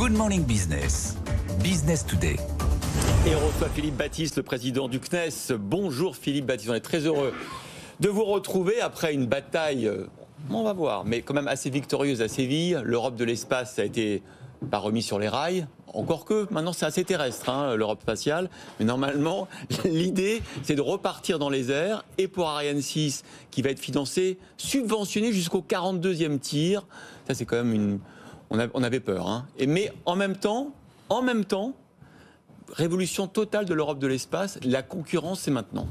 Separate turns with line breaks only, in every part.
Good Morning Business, Business Today.
Et on reçoit Philippe Baptiste, le président du CNES. Bonjour Philippe Baptiste, on est très heureux de vous retrouver après une bataille, on va voir, mais quand même assez victorieuse à Séville. L'Europe de l'espace a été pas remis sur les rails, encore que maintenant c'est assez terrestre, l'Europe spatiale. Mais normalement, l'idée c'est de repartir dans les airs, et pour Ariane 6, qui va être financé, subventionné jusqu'au 42e tir. Ça c'est quand même on avait peur. Mais en même temps, révolution totale de l'Europe de l'espace, la concurrence c'est maintenant.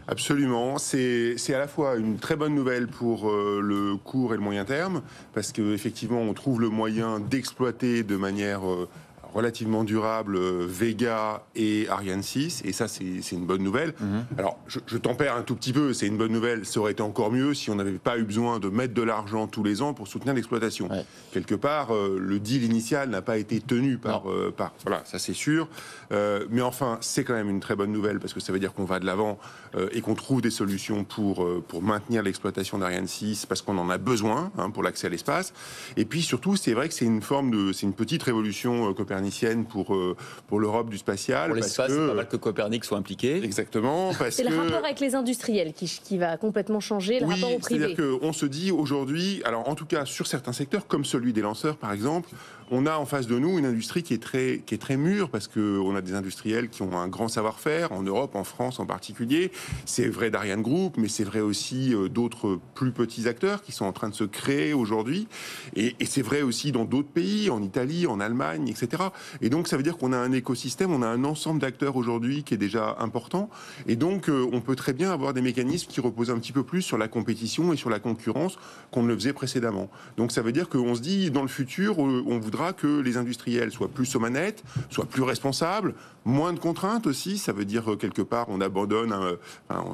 Absolument, c'est à la fois une très bonne nouvelle pour le court et le moyen terme, parce qu'effectivement on trouve le moyen d'exploiter de manière relativement durable Vega et Ariane 6, et ça c'est une bonne nouvelle. Alors je tempère un tout petit peu, c'est une bonne nouvelle, ça aurait été encore mieux si on n'avait pas eu besoin de mettre de l'argent tous les ans pour soutenir l'exploitation. Ouais. Quelque part, le deal initial n'a pas été tenu voilà, ça c'est sûr, mais enfin c'est quand même une très bonne nouvelle, parce que ça veut dire qu'on va de l'avant et qu'on trouve des solutions pour maintenir l'exploitation d'Ariane 6, parce qu'on en a besoin pour l'accès à l'espace. Et puis surtout, c'est vrai que c'est une petite révolution copernicienne pour l'Europe du spatial.
Pour l'espace, c'est pas mal que Copernic soit impliqué.
Exactement.
C'est le rapport avec les industriels qui va complètement changer, le rapport au privé.
C'est-à-dire qu'on se dit aujourd'hui, alors en tout cas sur certains secteurs, comme celui des lanceurs par exemple, on a en face de nous une industrie qui est très mûre, parce qu'on a des industriels qui ont un grand savoir-faire, en Europe, en France en particulier. C'est vrai d'Ariane Group, mais c'est vrai aussi d'autres plus petits acteurs qui sont en train de se créer aujourd'hui. Et c'est vrai aussi dans d'autres pays, en Italie, en Allemagne, etc. Et donc ça veut dire qu'on a un écosystème, on a un ensemble d'acteurs aujourd'hui qui est déjà important. Et donc on peut très bien avoir des mécanismes qui reposent un petit peu plus sur la compétition et sur la concurrence qu'on ne le faisait précédemment. Donc ça veut dire qu'on se dit, dans le futur, on voudra que les industriels soient plus aux manettes, soient plus responsables, moins de contraintes aussi. Ça veut dire quelque part on abandonne,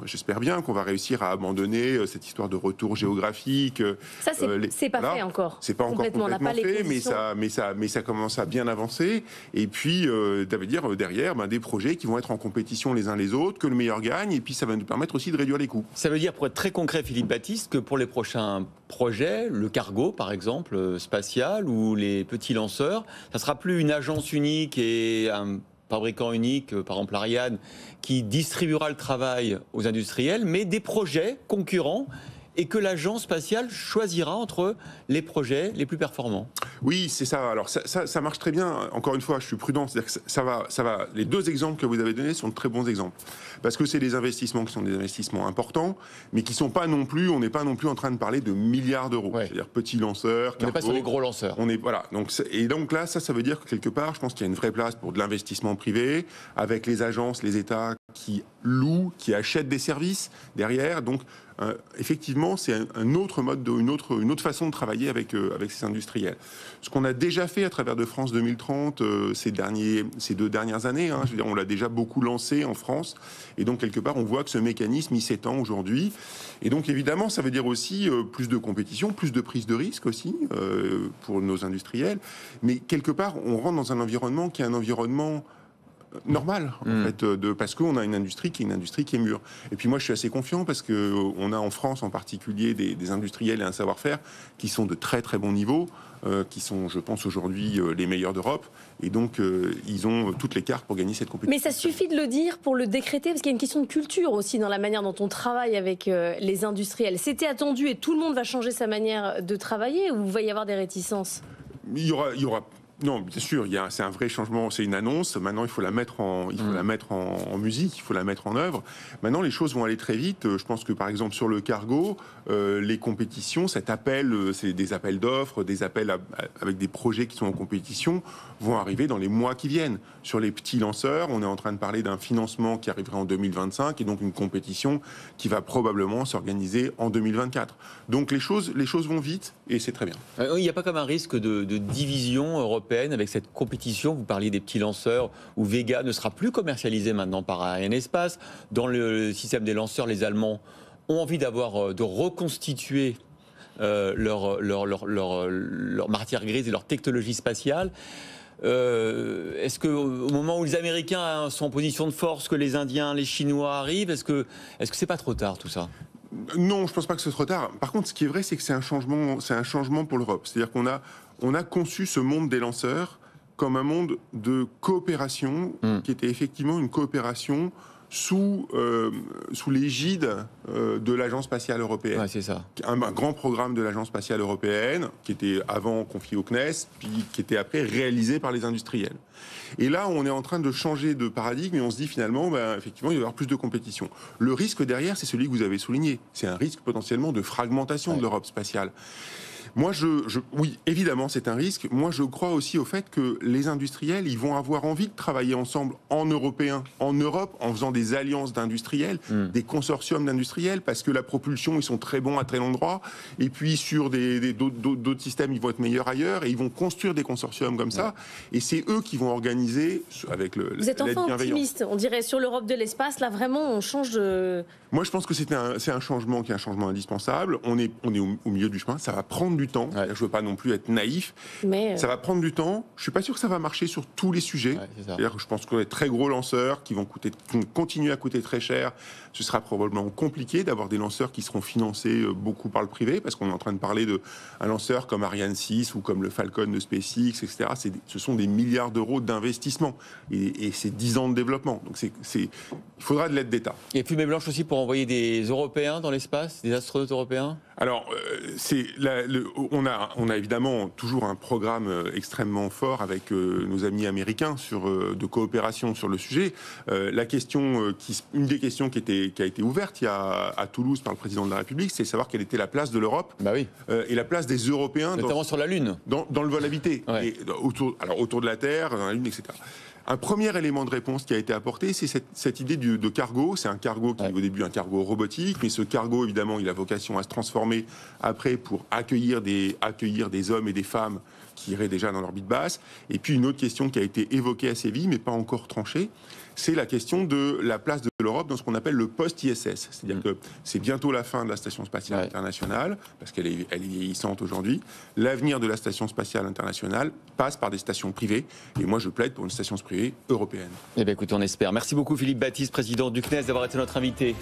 j'espère bien qu'on va réussir à abandonner cette histoire de retour géographique.
Ça c'est pas fait encore.
C'est pas encore complètement fait, mais ça commence à bien avancer. Et puis ça veut dire derrière des projets qui vont être en compétition les uns les autres, que le meilleur gagne, et puis ça va nous permettre aussi de réduire les coûts.
Ça veut dire, pour être très concret Philippe Baptiste, que pour les prochains projets, le cargo par exemple spatial, ou les petits lanceurs, ça sera plus une agence unique et un fabricant unique, par exemple Ariane, qui distribuera le travail aux industriels, mais des projets concurrents, et que l'agence spatiale choisira entre les projets les plus performants.
Oui, c'est ça. Alors ça marche très bien. Encore une fois, je suis prudent. C'est-à-dire que ça va. Les deux exemples que vous avez donnés sont de très bons exemples, parce que c'est des investissements qui sont des investissements importants, mais qui sont pas non plus. On n'est pas non plus en train de parler de milliards d'euros. Ouais. C'est-à-dire petits lanceurs.
On n'est pas sur les gros lanceurs.
Voilà. Donc là, ça veut dire que quelque part, je pense qu'il y a une vraie place pour de l'investissement privé, avec les agences, les États qui louent, qui achètent des services derrière. Donc effectivement, c'est un autre mode, une autre façon de travailler avec ces industriels. Ce qu'on a déjà fait à travers de France 2030 ces 2 dernières années, je veux dire, on l'a déjà beaucoup lancé en France, et donc quelque part on voit que ce mécanisme il s'étend aujourd'hui. Et donc évidemment, ça veut dire aussi plus de compétition, plus de prise de risque aussi pour nos industriels. Mais quelque part, on rentre dans un environnement qui est un environnement normal, en fait, parce qu'on a une industrie qui est mûre. Et puis moi, je suis assez confiant, parce qu'on a en France en particulier des industriels et un savoir-faire qui sont de très très bon niveau, qui sont, je pense, aujourd'hui les meilleurs d'Europe. Et donc, ils ont toutes les cartes pour gagner cette compétition.
Mais ça suffit de le dire pour le décréter, parce qu'il y a une question de culture aussi dans la manière dont on travaille avec les industriels. C'était attendu et tout le monde va changer sa manière de travailler, ou il va y avoir des réticences ?
Il y aura Non, bien sûr, c'est un vrai changement, c'est une annonce. Maintenant, il faut la mettre en musique, il faut la mettre en œuvre. Maintenant, les choses vont aller très vite. Je pense que, par exemple, sur le cargo, les compétitions, c'est des appels d'offres, des appels avec des projets qui sont en compétition, vont arriver dans les mois qui viennent. Sur les petits lanceurs, on est en train de parler d'un financement qui arriverait en 2025, et donc une compétition qui va probablement s'organiser en 2024. Donc les choses vont vite, et c'est très bien.
Il n'y a pas comme un risque de division européenne avec cette compétition? Vous parliez des petits lanceurs, où Vega ne sera plus commercialisé maintenant par Arianespace. Dans le système des lanceurs, les Allemands ont envie de reconstituer leur matière grise et leur technologie spatiale. Est-ce qu'au moment où les Américains sont en position de force, que les Indiens, les Chinois arrivent, est-ce que c'est pas trop tard tout ça?
Non, je pense pas que c'est trop tard. Par contre, ce qui est vrai, c'est que c'est un changement pour l'Europe. C'est-à-dire qu'on a conçu ce monde des lanceurs comme un monde de coopération qui était effectivement une coopération sous l'égide de l'Agence spatiale européenne.
Ouais, c'est ça.
Un grand programme de l'Agence spatiale européenne, qui était avant confié au CNES, puis qui était après réalisé par les industriels. Et là, on est en train de changer de paradigme et on se dit finalement, effectivement, il va y avoir plus de compétition. Le risque derrière, c'est celui que vous avez souligné. C'est un risque potentiellement de fragmentation de l'Europe spatiale. Moi, oui, évidemment, c'est un risque. Moi, je crois aussi au fait que les industriels, ils vont avoir envie de travailler ensemble en européen, en Europe, en faisant des alliances d'industriels, des consortiums d'industriels, parce que la propulsion, ils sont très bons à très long droit. Et puis, sur d'autres systèmes, ils vont être meilleurs ailleurs et ils vont construire des consortiums comme ça. Et c'est eux qui vont organiser avec
Vous êtes enfin optimiste, on dirait, sur l'Europe de l'espace. Là, vraiment, on change de...
Moi, je pense que c'est un changement qui est un changement indispensable. On est au milieu du chemin. Ça va prendre du temps. Ouais. Je ne veux pas non plus être naïf. Mais ça va prendre du temps. Je ne suis pas sûr que ça va marcher sur tous les sujets. Ouais, c'est-à-dire que je pense que les très gros lanceurs qui vont continuer à coûter très cher, ce sera probablement compliqué d'avoir des lanceurs qui seront financés beaucoup par le privé, parce qu'on est en train de parler d'un lanceur comme Ariane 6 ou comme le Falcon de SpaceX, etc. Ce sont des milliards d'euros d'investissement. Et c'est 10 ans de développement. Donc il faudra de l'aide d'État.
Il y a fumée blanche aussi pour envoyer des Européens dans l'espace, des astronautes européens ?
Alors, on a évidemment toujours un programme extrêmement fort avec nos amis américains de coopération sur le sujet. Une des questions qui a été ouverte à Toulouse par le président de la République, c'est savoir quelle était la place de l'Europe et la place des Européens,
notamment sur la Lune,
dans le vol habité, et autour de la Terre, dans la Lune, etc. Un premier élément de réponse qui a été apporté, c'est cette idée de cargo. C'est un cargo qui est au début un cargo robotique, mais ce cargo, évidemment, il a vocation à se transformer après pour accueillir des hommes et des femmes qui iraient déjà dans l'orbite basse. Et puis une autre question qui a été évoquée assez vite, mais pas encore tranchée, c'est la question de la place de l'Europe dans ce qu'on appelle le post-ISS. C'est-à-dire que c'est bientôt la fin de la Station spatiale internationale, parce qu'elle est vieillissante aujourd'hui. L'avenir de la Station spatiale internationale passe par des stations privées. Et moi, je plaide pour une station privée européenne.
Eh bien, écoutez, on espère. Merci beaucoup, Philippe Battiste, président du CNES, d'avoir été notre invité.